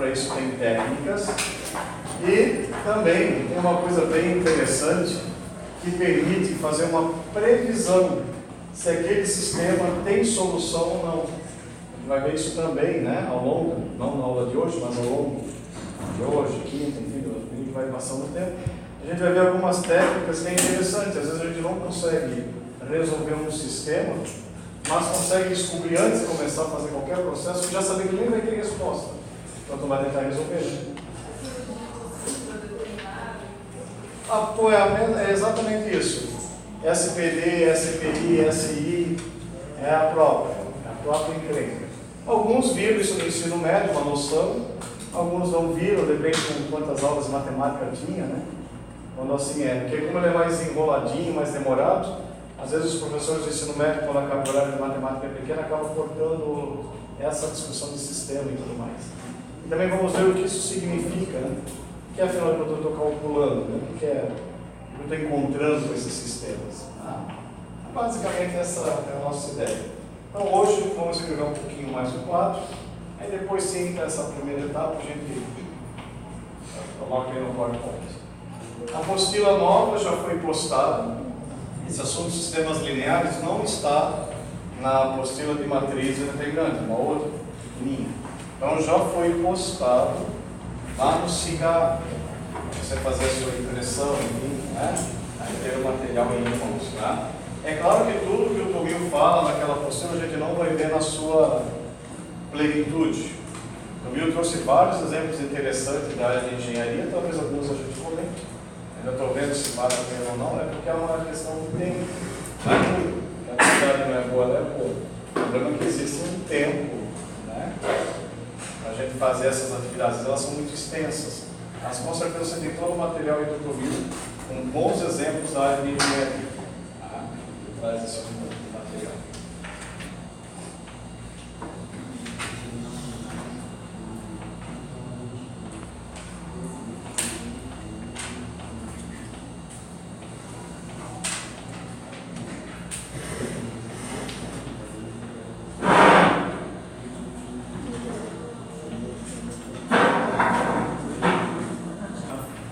para isso tem técnicas. E também tem uma coisa bem interessante que permite fazer uma previsão se aquele sistema tem solução ou não. A gente vai ver isso também, né, ao longo, não na aula de hoje, mas ao longo de hoje, quinta, enfim, a gente vai passando o tempo. A gente vai ver algumas técnicas que é interessante. Às vezes a gente não consegue resolver um sistema, mas consegue descobrir antes de começar a fazer qualquer processo que já saber que nem vai ter resposta. Então tu vai tentar resolver, né? Apoiamento é exatamente isso. SPD, SPI, SI é a própria encrenca. Alguns viram isso no ensino médio, uma noção, alguns não viram, depende de quantas aulas de matemática tinha, né? Quando assim é, porque como ele é mais enroladinho, mais demorado, às vezes os professores do ensino médio, quando acaba o horário de matemática pequena, acabam cortando essa discussão de sistema e tudo mais. E também vamos ver o que isso significa, né? Que afinal de contas eu estou calculando, né? O que é, eu estou encontrando com esses sistemas. Basicamente essa é a nossa ideia. Então hoje vamos escrever um pouquinho mais o quadro, aí depois sim, essa primeira etapa a gente coloca aí no PowerPoint. A apostila nova já foi postada. Esse assunto de sistemas lineares não está na apostila de matriz integrante, uma outra pequenininha. Então já foi postado lá no cigarro. Você fazer a sua impressão, enfim, né? Aí ter o material em mãos, né? É claro que tudo que o Tomil fala naquela apostila a gente não vai ver na sua plenitude. O Tomil trouxe vários exemplos interessantes da área de engenharia, talvez alguns a gente comente. Ainda estou vendo se vale a pena ou não, é porque é uma questão de tempo. A atividade não é boa, não é boa. O problema é que existe um tempo, né? Para a gente fazer essas atividades, elas são muito extensas. Mas com certeza você tem todo o material aí do Tomil, com bons exemplos da área de engenharia. Traz esse material.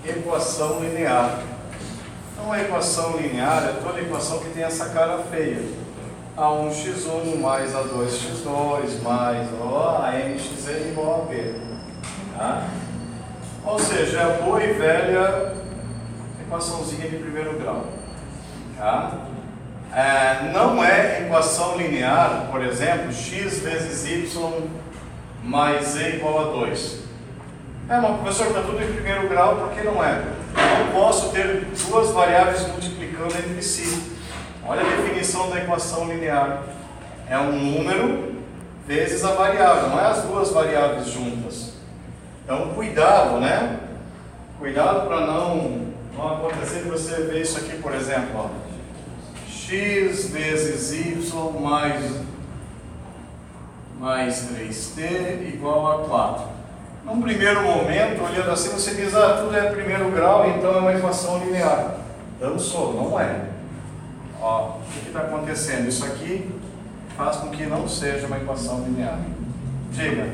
Equação linear. Então, a equação linear é toda equação que tem essa cara feia. A1x1 mais A2x2 mais ANxn igual a B. Tá? Ou seja, é a boa e velha equaçãozinha de primeiro grau. Tá? Não é equação linear, por exemplo, x vezes y mais z igual a 2. Mas professor, está tudo em primeiro grau, por que não é? Eu não posso ter duas variáveis multiplicando entre si. Olha a definição da equação linear. É um número vezes a variável, não é as duas variáveis juntas. Então, cuidado, né? Cuidado para não acontecer que você vê isso aqui, por exemplo. Ó. X vezes y mais 3t igual a 4. Num primeiro momento, olhando assim, você diz, tudo é primeiro grau, então é uma equação linear. Dançou, não é. Ó, o que está acontecendo? Isso aqui faz com que não seja uma equação linear. Diga.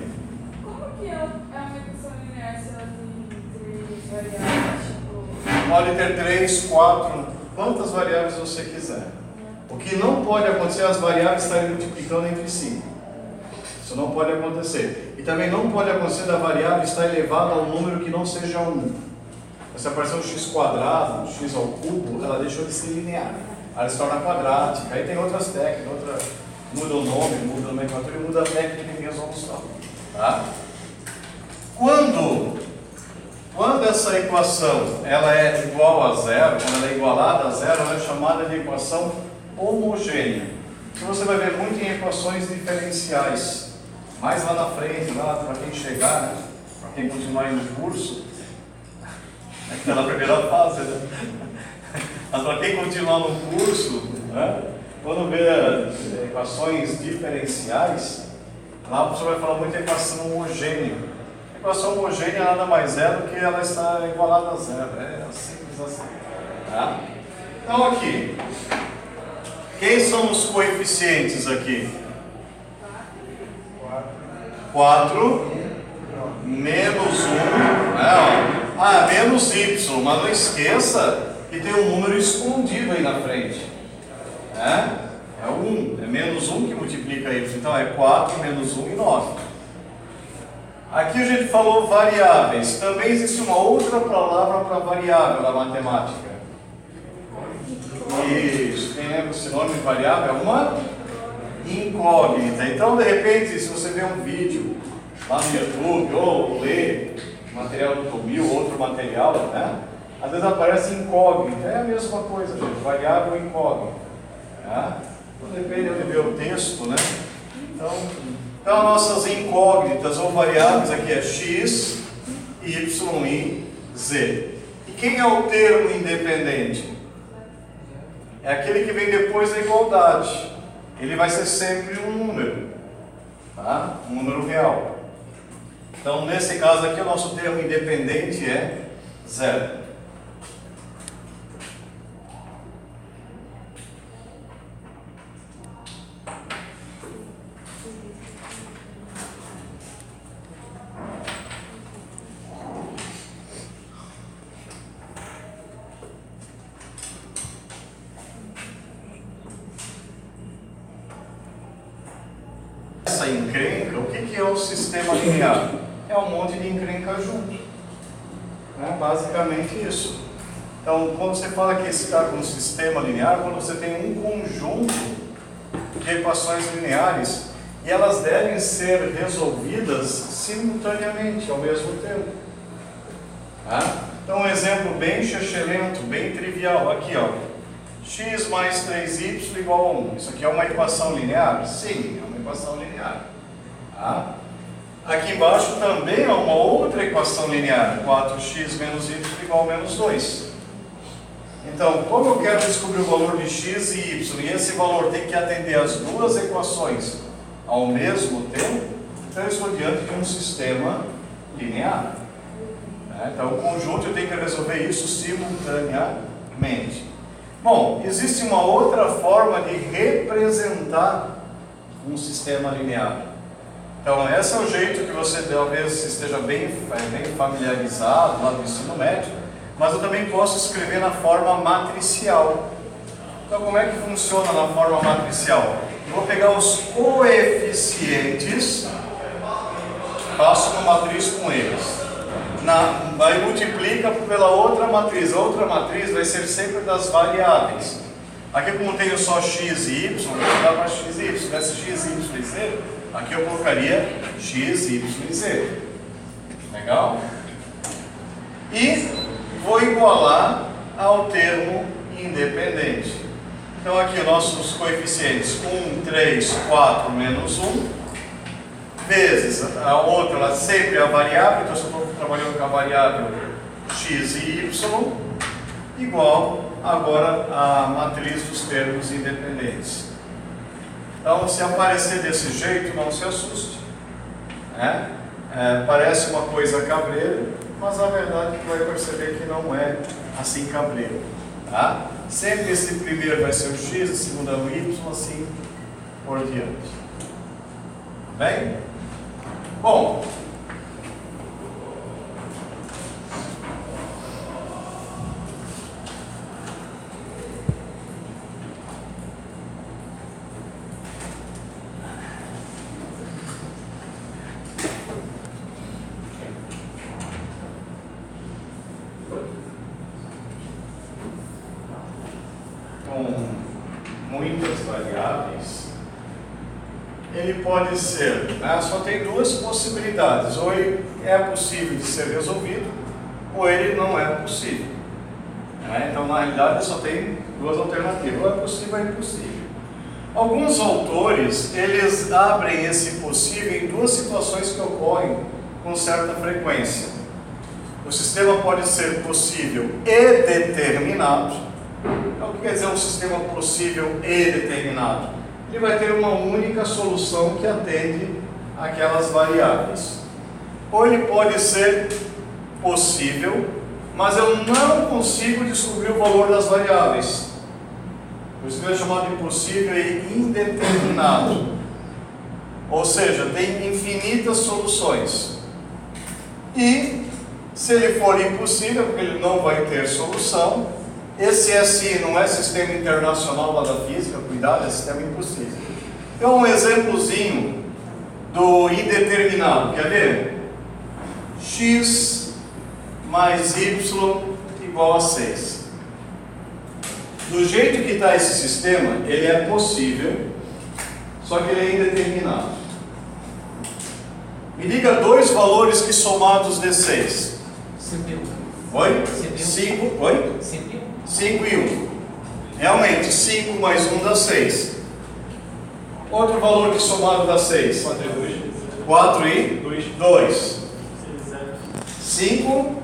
Como que é uma equação linear se ela tem três variáveis? Tipo... Pode ter 3, 4, quantas variáveis você quiser. O que não pode acontecer é as variáveis estarem multiplicando entre si. Isso não pode acontecer. E também não pode acontecer da variável estar elevada a um número que não seja 1. Se aparecer um x quadrado, um x ao cubo, ela deixou de ser linear. Ela se torna quadrática. Aí tem outras técnicas, muda o nome, muda a nomenclatura e muda a técnica de resolução. Tá? Quando essa equação ela é igual a zero, quando ela é igualada a zero, ela é chamada de equação homogênea. Isso você vai ver muito em equações diferenciais. Mais lá na frente, lá para quem chegar, né? Para quem continuar aí no curso, é que está na primeira fase, né? Mas para quem continuar no curso, né? Quando vê equações diferenciais, lá você vai falar muito de equação homogênea. A equação homogênea nada mais é do que ela está igualada a zero. É simples assim. Tá? Então aqui, quem são os coeficientes aqui? 4, menos 1, menos y, mas não esqueça que tem um número escondido aí na frente. É 1, é menos 1 que multiplica y, então é 4 menos 1 e 9. Aqui a gente falou variáveis, também existe uma outra palavra para variável na matemática. Isso, quem lembra o sinônimo de variável? É uma incógnita. Então, de repente, se você vê um vídeo lá no YouTube, ou lê material do Tomil, outro material, né? Às vezes aparece incógnita, é a mesma coisa, gente, variável incógnita. Depende de ver o texto, né? Então, nossas incógnitas ou variáveis aqui é x, y e z. E quem é o termo independente? É aquele que vem depois da igualdade. Ele vai ser sempre um número, tá? Um número real. Então, nesse caso aqui, o nosso termo independente é 0. Essa encrenca, o que é o sistema linear? É um monte de encrenca junto. Basicamente isso. Então, quando você fala que está com um sistema linear, quando você tem um conjunto de equações lineares e elas devem ser resolvidas simultaneamente, ao mesmo tempo. Então, um exemplo bem chechelento, bem trivial, aqui ó. X mais 3y igual a 1. Isso aqui é uma equação linear? Sim, é uma equação linear. Aqui embaixo também há uma outra equação linear, 4x menos y igual a menos 2. Então, como eu quero descobrir o valor de x e y, e esse valor tem que atender as duas equações ao mesmo tempo, então eu estou diante de um sistema linear. Então, o conjunto eu tenho que resolver isso simultaneamente. Bom, existe uma outra forma de representar um sistema linear. Então, esse é o jeito que você talvez esteja bem familiarizado lá do ensino médio, mas eu também posso escrever na forma matricial. Então, como é que funciona na forma matricial? Eu vou pegar os coeficientes, faço uma matriz com eles. Aí multiplica pela outra matriz. A outra matriz vai ser sempre das variáveis. Aqui, como tenho só x e y, vou mudar para x e y. Se tivesse x, y e z, aqui eu colocaria x, y e z. Legal? E vou igualar ao termo independente. Então, aqui nossos coeficientes 1, 3, 4, menos 1. Vezes a outra, ela sempre é a variável, então se eu estou trabalhando com a variável x e y, igual agora a matriz dos termos independentes. Então, se aparecer desse jeito, não se assuste. Parece uma coisa cabreira, mas na verdade você vai perceber que não é assim cabreiro. Sempre esse primeiro vai ser o x, o segundo é o y, assim por diante. Bem? Bom, com muitas variáveis, ele pode ser, só tem duas possibilidades: ou ele é possível de ser resolvido, ou ele não é possível. Então, na realidade, só tem duas alternativas: ou é possível ou é impossível. Alguns autores, eles abrem esse possível em duas situações que ocorrem com certa frequência. O sistema pode ser possível e determinado. Então, o que quer dizer um sistema possível e determinado? Ele vai ter uma única solução que atende aquelas variáveis. Ou ele pode ser possível, mas eu não consigo descobrir o valor das variáveis. Por isso que é chamado de possível e indeterminado. Ou seja, tem infinitas soluções. E se ele for impossível, porque ele não vai ter solução, esse SI não é sistema internacional lá da física, cuidado, é sistema impossível. Então, um exemplozinho do indeterminado, quer ver? X mais Y igual a 6. Do jeito que está esse sistema, ele é possível, só que ele é indeterminado. Me diga dois valores que somados dê 6. 5 e 1. Oi? 5. Oi? 5 e 1. 5 e 1. Realmente, 5 mais 1 dá 6. Outro valor que somado dá 6. 4 e 2. 4 e 2. 5,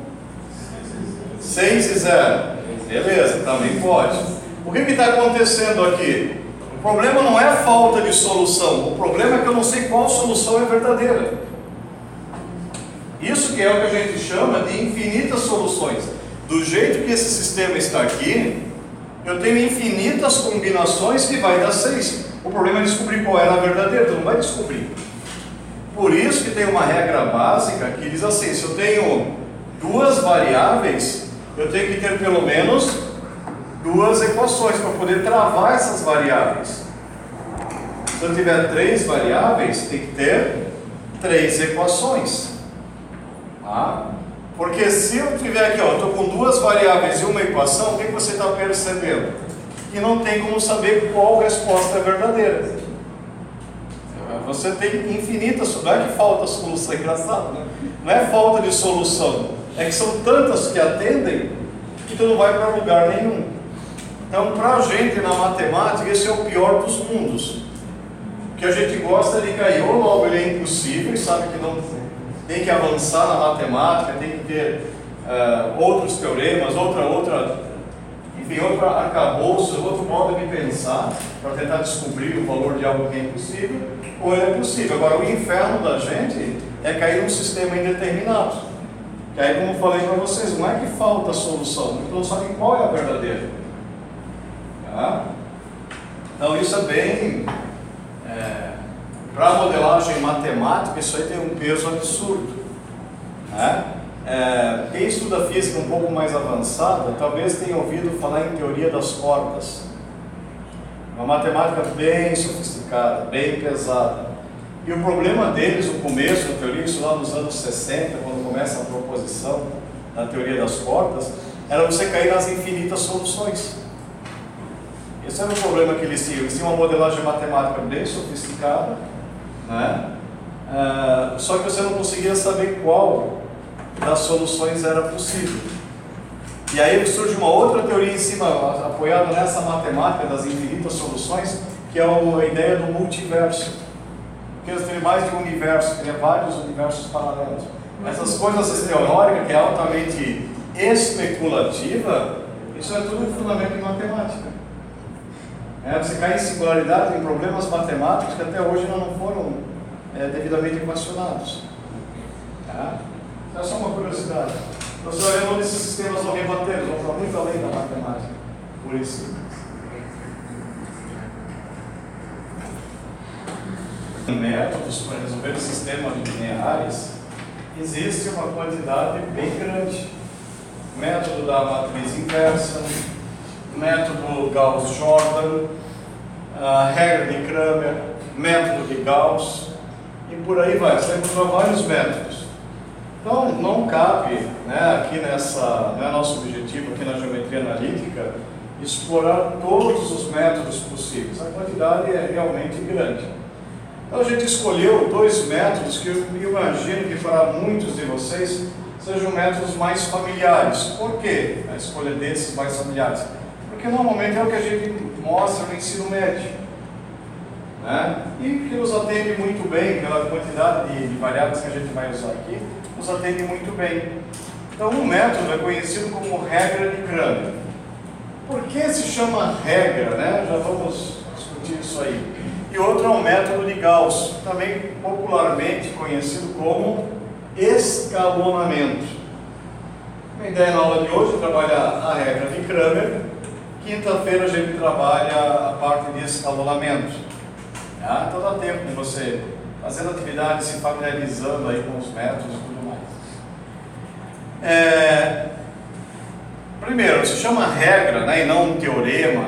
6 e 0. Beleza, também pode. O que está acontecendo aqui? O problema não é falta de solução. O problema é que eu não sei qual solução é verdadeira. Isso que é o que a gente chama de infinitas soluções. Do jeito que esse sistema está aqui, eu tenho infinitas combinações que vai dar 6. O problema é descobrir qual era a verdadeira, tu não vai descobrir. Por isso que tem uma regra básica que diz assim, se eu tenho duas variáveis, eu tenho que ter pelo menos duas equações para poder travar essas variáveis. Se eu tiver 3 variáveis, tem que ter 3 equações. Tá? Porque se eu tiver aqui, ó, estou com 2 variáveis e uma equação, o que você está percebendo? Que não tem como saber qual resposta é verdadeira. Você tem infinitas, não é que falta solução, é engraçado, né? Não é falta de solução, é que são tantas que atendem que tu não vai para lugar nenhum. Então, para a gente na matemática, esse é o pior dos mundos. Que a gente gosta de cair, ou logo ele é impossível e sabe que não tem que avançar na matemática, tem que ter outros teoremas, outro arcabouço, outro modo de pensar para tentar descobrir o valor de algo que é impossível, ou ele é possível. Agora, o inferno da gente é cair num sistema indeterminado. Que aí, como eu falei para vocês, não é que falta solução, então não sabem qual é a verdadeira. Tá? Então, isso é bem... para a modelagem matemática, isso aí tem um peso absurdo. Né? Quem estuda física um pouco mais avançada, talvez tenha ouvido falar em teoria das cordas. Uma matemática bem sofisticada, bem pesada. E o problema deles, no começo da teoria, isso lá nos anos 60, quando começa a proposição da teoria das cordas, era você cair nas infinitas soluções. Esse era o problema que eles tinham. Eles tinham uma modelagem matemática bem sofisticada, né? Só que você não conseguia saber qual das soluções era possível. E aí surge uma outra teoria em cima, apoiada nessa matemática das infinitas soluções, que é a ideia do multiverso. Porque você tem mais de um universo, tem vários universos paralelos. Essas coisas teóricas, que é altamente especulativa, isso é tudo fundamento em matemática. Você cai em singularidade, em problemas matemáticos que até hoje não foram devidamente equacionados. Tá? É só uma curiosidade. Nós olhamos esses sistemas não rebateiros, vão muito além da matemática, por isso. Métodos para resolver sistemas lineares, existe uma quantidade bem grande. Método da matriz inversa, método Gauss-Jordan, regra de Kramer, método de Gauss, e por aí vai. Você encontra vários métodos. Então, não cabe, né, aqui não é nosso objetivo aqui na geometria analítica, explorar todos os métodos possíveis. A quantidade é realmente grande. Então, a gente escolheu 2 métodos que eu imagino que para muitos de vocês sejam métodos mais familiares. Por quê a escolha desses mais familiares? Porque normalmente é o que a gente mostra no ensino médio, né? E que nos atende muito bem, pela quantidade de variáveis que a gente vai usar aqui, nos atende muito bem. Então, um método é conhecido como regra de Kramer. Por que se chama regra, né? Já vamos discutir isso aí. E outro é o método de Gauss, também popularmente conhecido como escalonamento. A ideia na aula de hoje é trabalhar a regra de Kramer. Quinta-feira a gente trabalha a parte de escalonamento. Então dá tempo de você fazendo atividade, se familiarizando aí com os métodos e tudo mais. Primeiro, se chama regra, né, e não um teorema,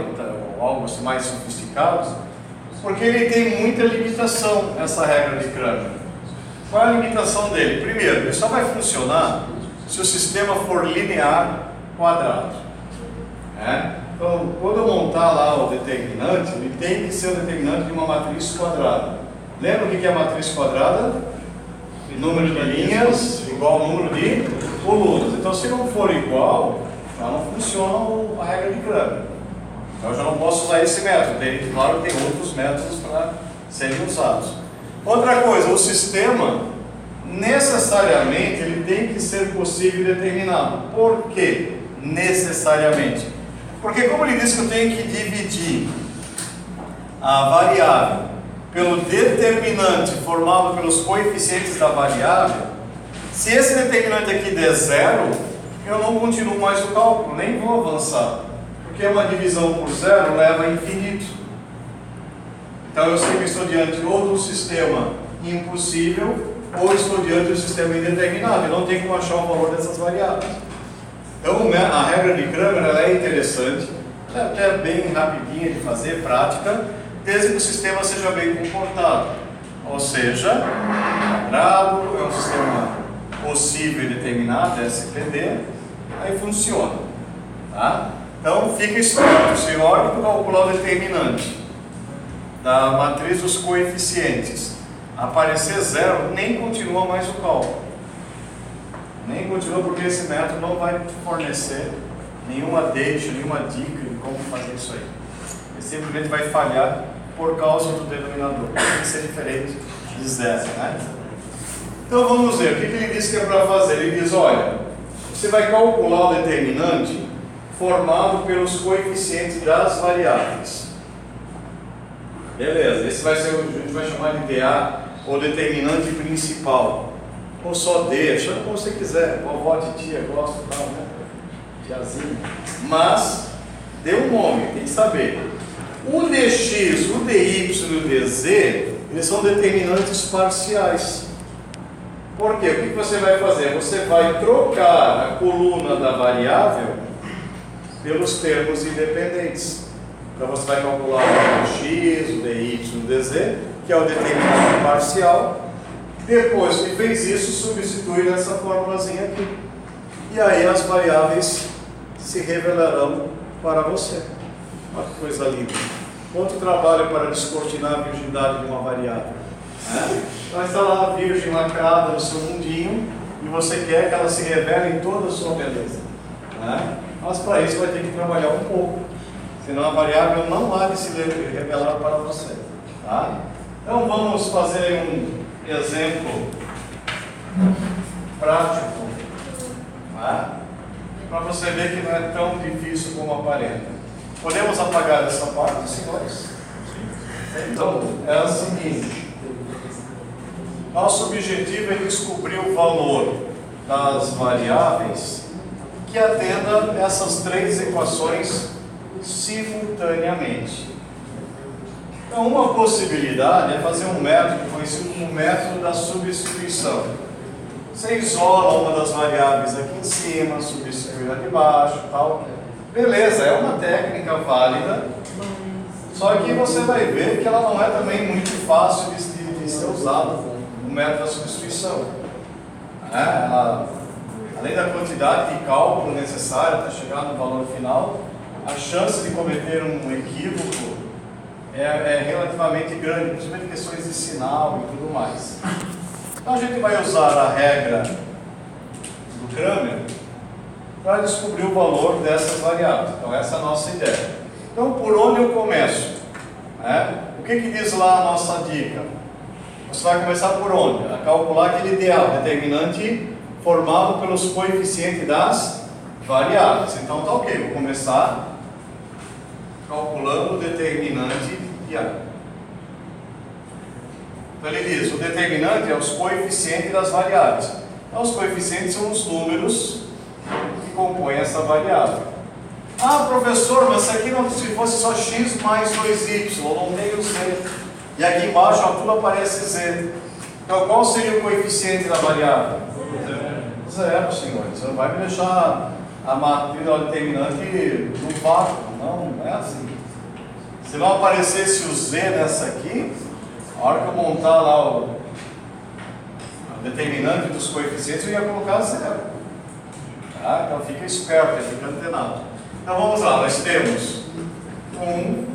ou algo assim mais sofisticado, porque ele tem muita limitação, essa regra de Cramer. Qual é a limitação dele? Primeiro, ele só vai funcionar se o sistema for linear quadrado. Então, quando eu montar lá o determinante, ele tem que ser o determinante de uma matriz quadrada. Lembra o que é a matriz quadrada? Número de linhas igual ao número de colunas. Então, se não for igual, já não funciona a regra de Cramer. Então, eu já não posso usar esse método. Claro que tem outros métodos para serem usados. Outra coisa, o sistema, necessariamente, ele tem que ser possível e determinado. Por quê? Necessariamente. Porque como ele disse que eu tenho que dividir a variável pelo determinante formado pelos coeficientes da variável, se esse determinante aqui der zero, eu não continuo mais o cálculo, nem vou avançar. Porque uma divisão por zero leva a infinito. Então eu sei que estou diante ou de um sistema impossível, ou estou diante de um sistema indeterminado. Eu não tenho como achar o valor dessas variáveis. Então a regra de Cramer ela é interessante, é até bem rapidinha de fazer, prática, desde que o sistema seja bem comportado. Ou seja, quadrado é um sistema possível e determinado, SPD, aí funciona. Tá? Então fica esperto, se olha para calcular o determinante da matriz dos coeficientes, aparecer zero, nem continua mais o cálculo. Nem continua, porque esse método não vai fornecer nenhuma deixa, nenhuma dica de como fazer isso aí. Ele simplesmente vai falhar por causa do denominador. Tem que ser diferente de zero, né? Então vamos ver, o que ele diz que é para fazer? Ele diz, olha, você vai calcular o determinante formado pelos coeficientes das variáveis. Beleza, esse vai ser o que a gente vai chamar de DA, ou determinante principal. Ou só D, chama como você quiser, vovó, titia, gosto, tal, né? Tiazinha. Mas, dê um nome, tem que saber. O dx, o dy e o dz, eles são determinantes parciais. Por quê? O que você vai fazer? Você vai trocar a coluna da variável pelos termos independentes. Então você vai calcular o dx, o dy e o dz, que é o determinante parcial. Depois que fez isso, substitui nessa formulazinha aqui. E aí as variáveis se revelarão para você. Olha que coisa linda. Quanto trabalho para descortinar a virgindade de uma variável? Então está lá a virgem lacrada no seu mundinho e você quer que ela se revele em toda a sua beleza. Mas para isso vai ter que trabalhar um pouco. Senão a variável não há de se revelar para você. Tá? Então vamos fazer um exemplo prático, para você ver que não é tão difícil como aparenta. Podemos apagar essa parte, senhores? Então, é o seguinte: nosso objetivo é descobrir o valor das variáveis que atenda essas três equações simultaneamente. Então, uma possibilidade é fazer um método conhecido como método da substituição. Você isola uma das variáveis aqui em cima, substitui lá de baixo, tal. Beleza, é uma técnica válida, só que você vai ver que ela não é também muito fácil de ser usada no método da substituição. Além da quantidade de cálculo necessária para chegar no valor final, a chance de cometer um equívoco é relativamente grande, principalmente questões de sinal e tudo mais. Então a gente vai usar a regra do Cramer para descobrir o valor dessas variáveis. Então essa é a nossa ideia. Então por onde eu começo? O que diz lá a nossa dica? Você vai começar por onde? A calcular aquele ideal, determinante formado pelos coeficientes das variáveis. Então tá ok, vou começar calculando o determinante de A. Então ele diz, o determinante é os coeficientes das variáveis. Então os coeficientes são os números que compõem essa variável. Ah, professor, mas se aqui não, se fosse só x mais 2y, não tem o z. E aqui embaixo tudo aparece z. Então qual seria o coeficiente da variável? Zero, senhores. Você não vai me deixar a matriz determinante no vácuo. Não, não é assim. Se não aparecesse o Z nessa aqui, a hora que eu montar lá o determinante dos coeficientes, eu ia colocar zero. Tá? Então fica esperto, fica antenado. Então vamos lá, nós temos 1,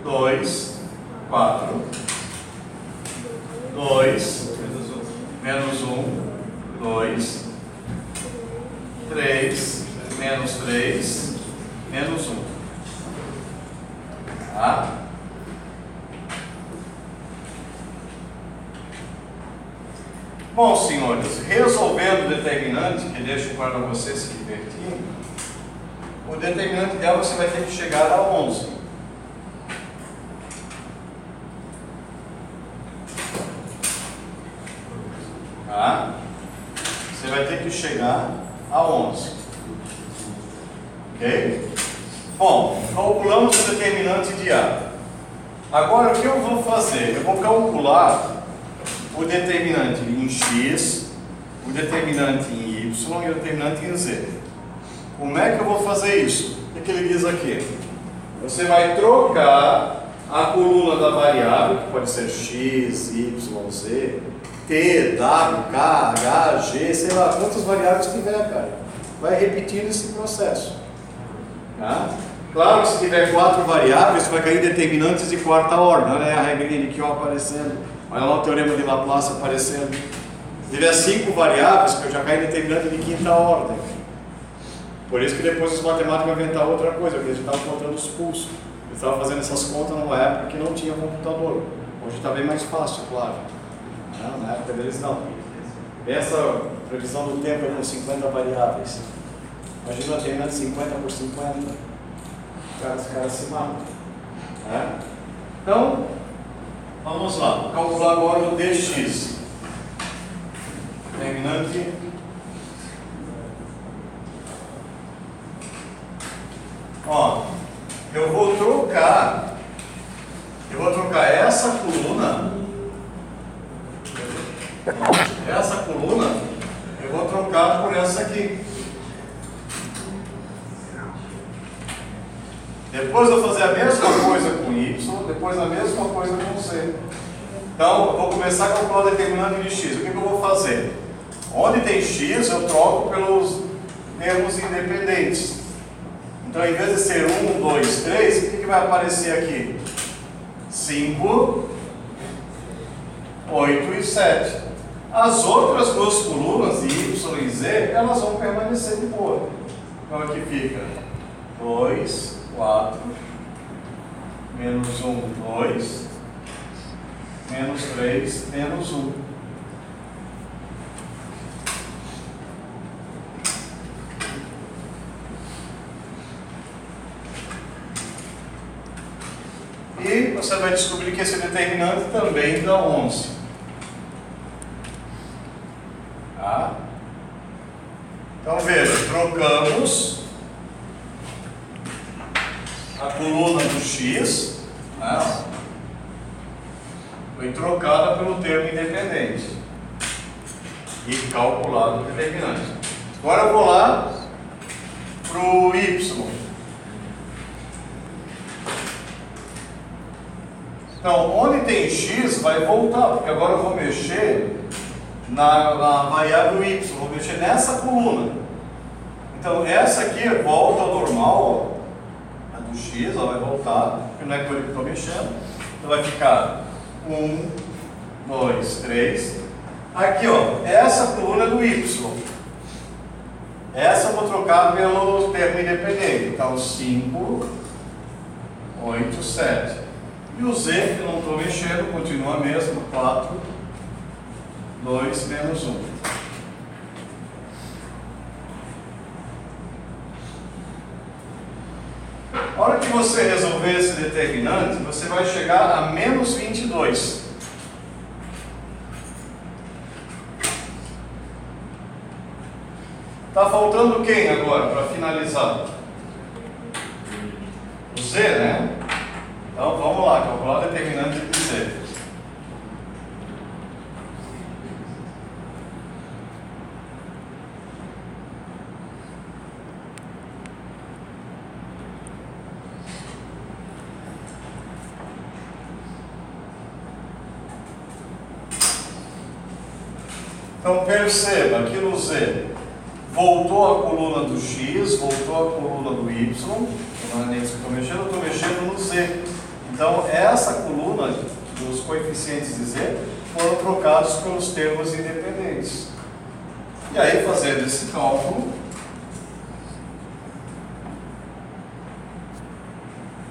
2, 4, 2, menos 1, 2, 3, menos 3, menos 1. Tá? Bom, senhores, resolvendo o determinante, que deixo para você se divertir, o determinante dela você vai ter que chegar a 11. Tá? Você vai ter que chegar a 11. Ok? Bom, calculamos o determinante de A. Agora, o que eu vou fazer? Eu vou calcular o determinante em X, o determinante em Y e o determinante em Z. Como é que eu vou fazer isso? O que ele diz aqui? Você vai trocar a coluna da variável, que pode ser X, Y, Z, T, W, K, H, G, sei lá, quantas variáveis tiver, cara. Vai repetindo esse processo. Tá? Claro que se tiver 4 variáveis, vai cair determinantes de quarta ordem. Olha aí a regrinha de Kiel aparecendo. Olha lá o teorema de Laplace aparecendo. Se tiver 5 variáveis, que eu já caí determinante de quinta ordem. Por isso que depois os matemáticos vão inventar outra coisa, porque eles estavam contando os pulsos. Eles estavam fazendo essas contas numa época que não tinha computador. Hoje está bem mais fácil, claro. Não, na época deles não. Essa previsão do tempo é com 50 variáveis. Imagina uma determinante de 50 por 50. Os caras se matam. Né? Então, vamos lá. Vou calcular agora o dx. Determinante. Ó, eu vou trocar essa coluna. Essa coluna eu vou trocar por essa aqui. Depois eu vou fazer a mesma coisa com Y, depois a mesma coisa com Z. Então, eu vou começar a calcular o determinante de X. O que eu vou fazer? Onde tem X, eu troco pelos termos independentes. Então, em vez de ser 1, 2, 3, o que vai aparecer aqui? 5, 8 e 7. As outras duas colunas, Y e Z, elas vão permanecer de boa. Então, aqui fica 2, 4, menos 1, 2, menos 3, menos 1. E você vai descobrir que esse determinante também dá 11. Tá? Então veja, trocamos a coluna do X, né? Foi trocada pelo termo independente e calculado o determinante. Agora eu vou lá para o Y. Então, onde tem X vai voltar, porque agora eu vou mexer na variável Y, vou mexer nessa coluna. Então, essa aqui volta ao normal, ó, a do X, ela vai voltar, porque não é com ele que eu estou mexendo. Então, vai ficar 1, 2, 3. Aqui, ó, essa coluna é do Y. Essa eu vou trocar pelo termo independente. Então, 5, 8, 7. E o Z, que eu não estou mexendo, continua a mesma, 4, 2, menos 1. A hora que você resolver esse determinante, você vai chegar a menos 22. Está faltando quem agora, para finalizar? O Z, né? Então vamos lá, calcular o determinante de Z. Então perceba que no Z voltou a coluna do X, voltou a coluna do Y, não é nem isso que eu estou mexendo no Z. Então essa coluna dos coeficientes de Z foram trocados pelos termos independentes. E aí, fazendo esse cálculo,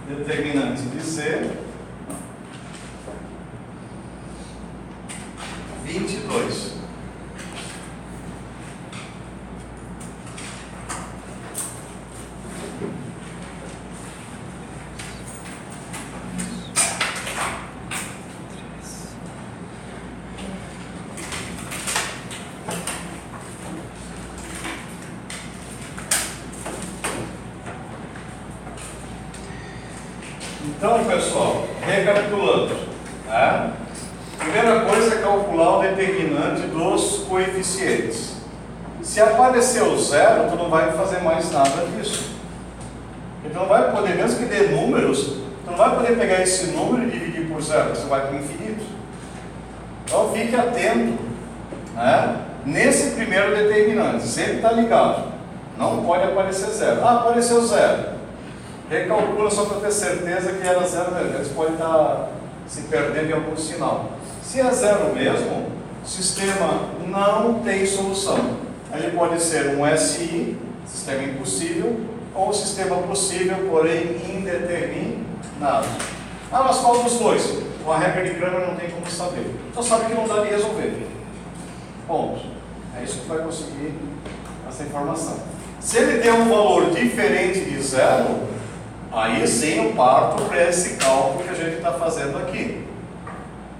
determinante de Z, 22. Então, pessoal, recapitulando, tá? Primeira coisa é calcular o determinante dos coeficientes. Se aparecer o zero, tu não vai fazer mais nada disso. Então não vai poder, mesmo que dê números, tu não vai poder pegar esse número e dividir por zero, você vai para o infinito. Então fique atento, né? Nesse primeiro determinante, sempre está ligado. Não pode aparecer zero. Ah, apareceu zero. Recalcula só para ter certeza que era zero mesmo. Eles podem estar se perdendo em algum sinal. Se é zero mesmo, o sistema não tem solução. Ele pode ser um SI, sistema impossível, ou um sistema possível, porém indeterminado. Ah, mas qual dos dois? Com a regra de Cramer não tem como saber. Só sabe que não dá de resolver. Ponto. É isso que vai conseguir essa informação. Se ele tem um valor diferente de zero, aí sim eu parto para esse cálculo que a gente está fazendo aqui.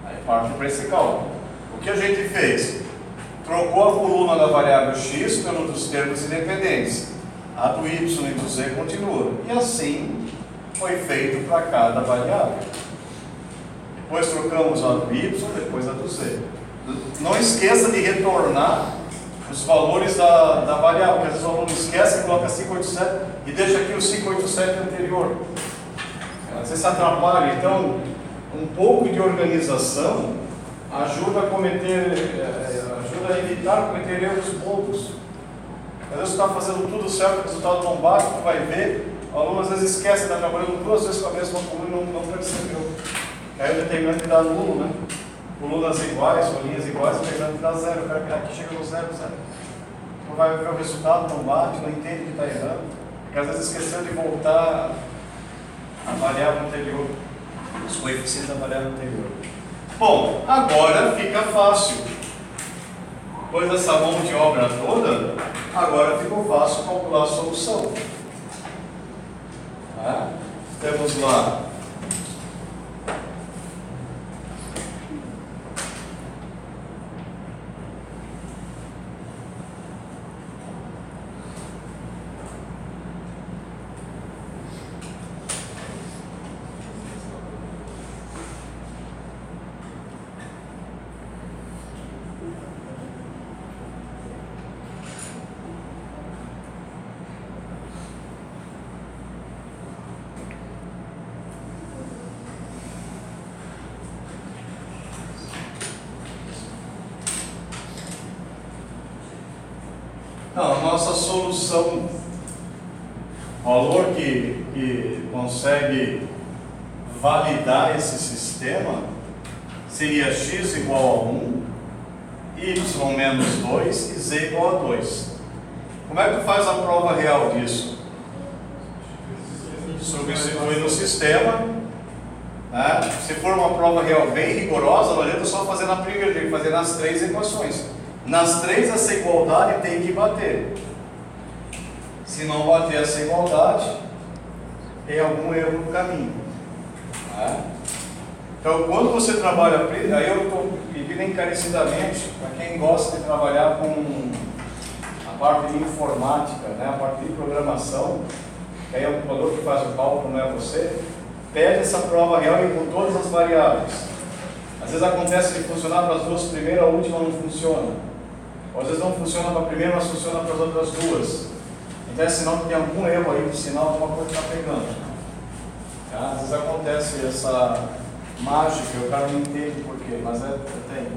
Aí parto para esse cálculo. O que a gente fez? Trocou a coluna da variável x pelo dos termos independentes. A do y e do z continua. E assim foi feito para cada variável. Depois trocamos a do y, depois a do z. Não esqueça de retornar os valores da variável, porque às vezes o aluno esquece e coloca 587 e deixa aqui o 587 anterior. Às vezes se atrapalha. Então, um pouco de organização ajuda a evitar cometer erros bobos. Às vezes você está fazendo tudo certo, o resultado não bate, tu vai ver, o aluno às vezes esquece, está trabalhando 2 vezes com a mesma coluna e não percebeu. Aí o determinante dá nulo, né? Colunas iguais, linhas iguais, o determinante dá zero, o cara aqui chega no zero. Tu vai ver o resultado, não bate, não entende que está errando, porque às vezes esqueceu de voltar a variável anterior, os coeficientes da variável anterior. Bom, agora fica fácil. Depois dessa mão de obra toda, agora ficou fácil calcular a solução. Tá? Temos lá a nossa solução, valor que consegue validar esse sistema, seria x igual a 1, y menos 2 e z igual a 2. Como é que tu faz a prova real disso? Substitui no sistema, né? Se for uma prova real bem rigorosa, não adianta só fazer na primeira, tem que fazer nas 3 equações. Nas 3 essa igualdade tem que bater. Se não bater essa igualdade, tem algum erro no caminho. Tá? Então, quando você trabalha, aí eu estou pedindo encarecidamente para quem gosta de trabalhar com a parte de informática, né, a parte de programação, que aí é o computador que faz o cálculo, não é você, pede essa prova real e com todas as variáveis. Às vezes acontece de funcionar para as duas primeiras, a última não funciona. Ou às vezes não funciona para a primeira, mas funciona para as outras duas. Então é sinal que tem algum erro aí do sinal, alguma coisa está pegando. Tá? Às vezes acontece essa mágica, o cara não entende por quê, mas tem.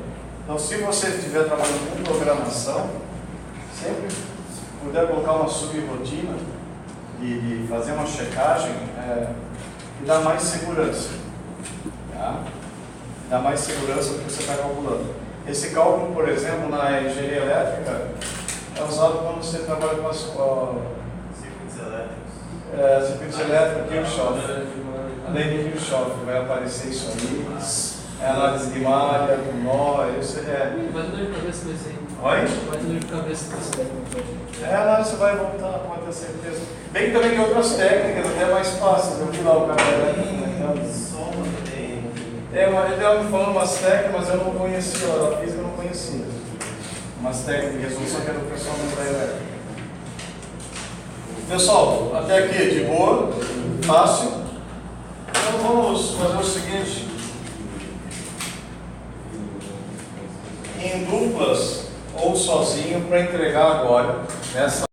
Então, se você estiver trabalhando com programação, sempre puder colocar uma subrotina de fazer uma checagem, que dá mais segurança. Tá? Dá mais segurança do que você está calculando. Esse cálculo, por exemplo, na engenharia elétrica, é usado quando você trabalha com circuitos elétricos, Kirchhoff. A lei de Kirchhoff, vai aparecer isso aí. Análise de malha, nó, isso é. Vai dor de cabeça com isso aí. Oi? Vai dor de cabeça com isso aí. A análise vai voltar, pode ter certeza. Bem que também tem outras técnicas, até mais fáceis. Eu fui lá o cara ele estava me falando umas técnicas, mas eu não conhecia, a física eu não conhecia. Umas técnicas de resolução que era do pessoal da elétrica. Pessoal, até aqui de boa, fácil. Então vamos fazer o seguinte. Em duplas ou sozinho para entregar agora nessa